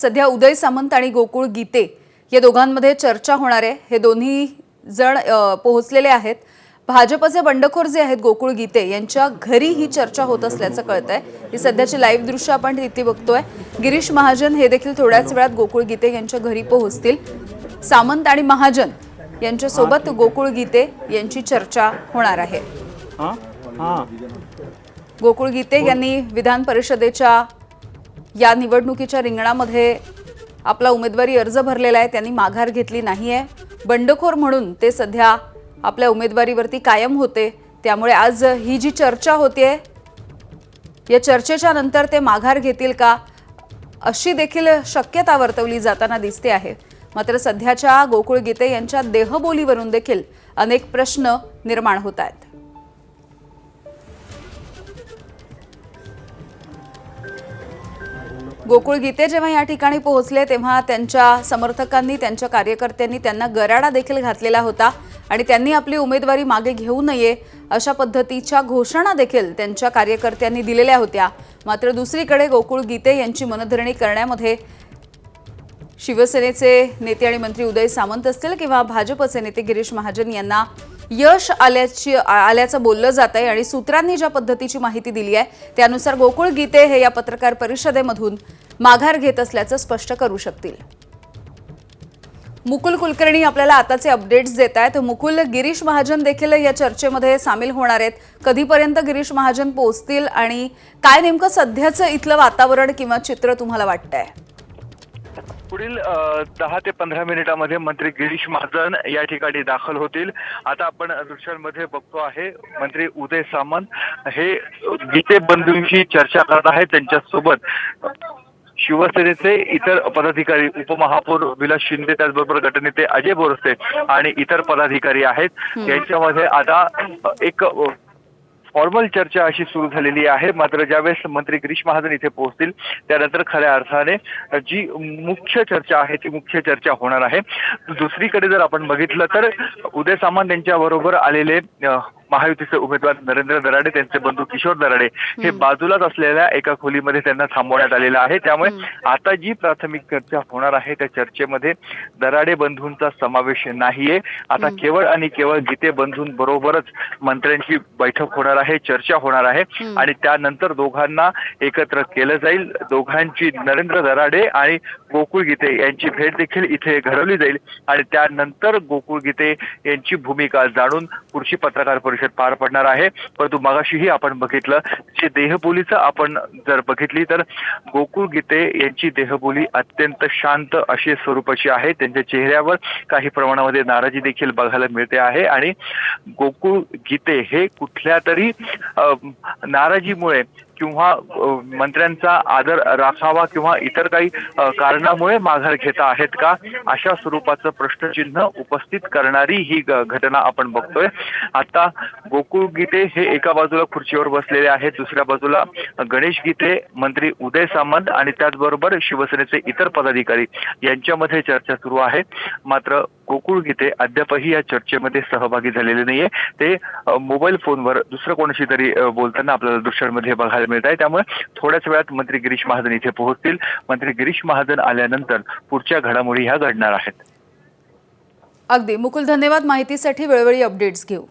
सध्या उदय सामंत आणि गोकुळ गीते या दोघांमध्ये चर्चा होणार आहे। हे दोन्ही जण पोहोचलेले आहेत। भाजपचे बंडखोर जे आहेत गोकुळ गीते यांच्या घरी ही चर्चा होत असल्याचं कळतंय। ही सध्याची लाईव्ह दृश्य आपण इथे बघतोय। गिरीश महाजन हे देखील थोड्याच वेळात गोकुळ गीते यांच्या घरी पोहोचतील। सामंत आणि महाजन यांच्या सोबत गोकुळ गीते यांची चर्चा होणार आहे। गोकुळ गीते यांनी विधान परिषदेच्या या निवडणुकीच्या रिंगणामध्ये आपला उमेदवारी अर्ज भरलेला आहे। त्यांनी माघार घेतली नाहीये। बंडखोर म्हणून ते सध्या आपल्या उमेदवारीवरती कायम होते। त्यामुळे आज ही जी चर्चा होतीये या चर्चेच्या नंतर ते माघार घेतील का अशी देखील शक्यता वर्तवली जाताना दिसते आहे। मात्र सध्याच्या गोकुळ गीते यांच्या देहबोलीवरून देखील अनेक प्रश्न निर्माण होत आहेत। गोकुळ गीते जेव्हा या ठिकाणी पोहोचले तेव्हा त्यांच्या समर्थकांनी त्यांच्या कार्यकर्त्यांनी त्यांना गराडा देखील घातलेला होता आणि त्यांनी आपली उमेदवारी मागे घेऊ नये अशा पद्धतीच्या घोषणा देखील त्यांच्या कार्यकर्त्यांनी दिलेल्या होत्या। मात्र दुसरीकडे गोकुळ गीते यांची मनधरणी करण्यामध्ये शिवसेनेचे नेते आणि मंत्री उदय सामंत असतील किंवा भाजपचे नेते गिरीश महाजन यांना यश आल्याचं बोललं जात आहे आणि सूत्रांनी ज्या पद्धतीची माहिती दिली आहे त्यानुसार गोकुळ गीते हे या पत्रकार परिषदेमधून माघार घेत असल्याचं स्पष्ट करू शकतील। मुकुल कुलकर्णी आपल्याला आताचे अपडेट्स देत आहेत। मुकुल, गिरीश महाजन देखील या चर्चेमध्ये सामील होणार आहेत। कधीपर्यंत गिरीश महाजन पोहोचतील आणि काय नेमकं सध्याचं इथलं वातावरण किंवा चित्र तुम्हाला वाटतंय? पुढील 10 ते 15 मिनिटांमध्ये मंत्री गिरीश महाजन या ठिकाणी दाखल होतील। आता आपण दृश्यांमध्ये बघतो आहे मंत्री उदय सामंत हे गीते बंधूंशी चर्चा करत आहेत। त्यांच्यासोबत शिवसेनेचे इतर पदाधिकारी उपमहापौर विलास शिंदे त्याचबरोबर गटनेते अजय बोरसे आणि इतर पदाधिकारी आहेत। यांच्यामध्ये आता एक फॉर्मल चर्चा अशी सुरू झालेली आहे। मात्र ज्यावेळेस मंत्री गिरीश महाजन इथे पोहोचतील त्यानंतर खऱ्या अर्थाने जी मुख्य चर्चा आहे ती मुख्य चर्चा होणार आहे। दुसरीकडे जर आपण बघितलं तर उदय सामंत यांच्या बरोबर आलेले महायुतीचे उमेदवार नरेंद्र दराडे त्यांचे बंधू किशोर दराडे हे बाजूलाच असलेल्या एका खोलीमध्ये त्यांना थांबवण्यात आलेलं आहे। त्यामुळे आता जी प्राथमिक चर्चा होणार आहे त्या चर्चेमध्ये दराडे बंधूंचा समावेश नाहीये। आता केवळ आणि केवळ गीते बंधूंबरोबरच मंत्र्यांची बैठक होणार आहे, चर्चा होणार आहे आणि त्यानंतर दोघांना एकत्र केलं जाईल। दोघांची नरेंद्र दराडे आणि गोकुळ गीते यांची भेट देखील इथे घडवली जाईल आणि त्यानंतर गोकुळ गीते यांची भूमिका जाणून पुढची पत्रकार परिषद पार पडणार आहे। परंतु मगाशीही आपण बघितलं जे देहबोलीचं आपण जर बघितली तर गोकुळ गीते यांची देहबोली अत्यंत शांत अशी स्वरूपाची आहे। त्यांच्या चेहऱ्यावर काही प्रमाणामध्ये नाराजी देखील बघायला मिळते आहे आणि गोकुळ गीते हे कुठल्या तरी नाराजीमुळे किंवा मंत्र्यांचा आदर राखावा किंवा इतर काही कारणामुळे माघार घेता आहेत का अशा स्वरूपाचं प्रश्नचिन्ह उपस्थित करणारी ही घटना आपण बघतोय। आता गोकुळ गीते हे एका बाजूला खुर्चीवर बसलेले आहेत, दुसऱ्या बाजूला गणेश गीते, मंत्री उदय सामंत आणि त्याचबरोबर शिवसेनेचे इतर पदाधिकारी यांच्यामध्ये चर्चा सुरू आहे। मात्र गोकुळ गीते अद्यापही या चर्चेमध्ये सहभागी झालेले नाहीये। ते मोबाईल फोनवर दुसरं कोणाशी तरी बोलताना आपल्याला दृश्यांमध्ये बघायला मिळत आहे। त्यामुळे थोड्याच वेळात मंत्री गिरीश महाजन इथे पोहोचतील। मंत्री गिरीश महाजन आल्यानंतर पुढच्या घडामोडी ह्या घडणार आहेत। अगदी मुकुल, धन्यवाद माहितीसाठी। वेळोवेळी अपडेट्स घेऊ।